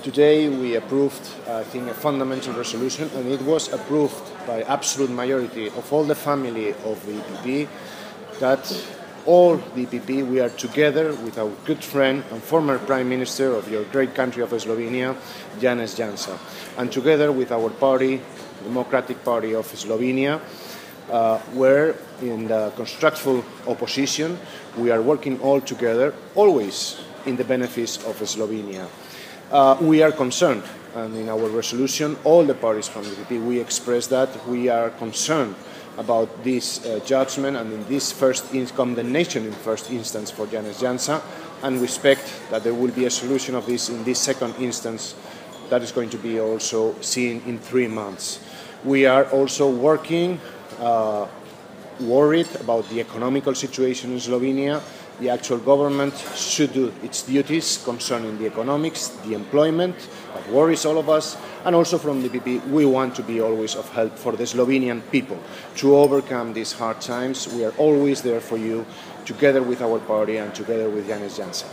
Today we approved, I think, a fundamental resolution, and it was approved by absolute majority of all the family of the EPP, that all the EPP, we are together with our good friend and former Prime Minister of your great country of Slovenia, Janez Janša, and together with our party, Democratic Party of Slovenia, where in the constructive opposition we are working all together, always in the benefits of Slovenia. We are concerned, and in our resolution, all the parties from the EPP, we express that we are concerned about this judgment and in this condemnation in first instance for Janez Janša, and we expect that there will be a solution of this in this second instance that is going to be also seen in 3 months. We are also working, worried about the economical situation in Slovenia. The actual government should do its duties concerning the economics, the employment, that worries all of us, and also from the EPP, we want to be always of help for the Slovenian people to overcome these hard times. We are always there for you, together with our party and together with Janez Janša.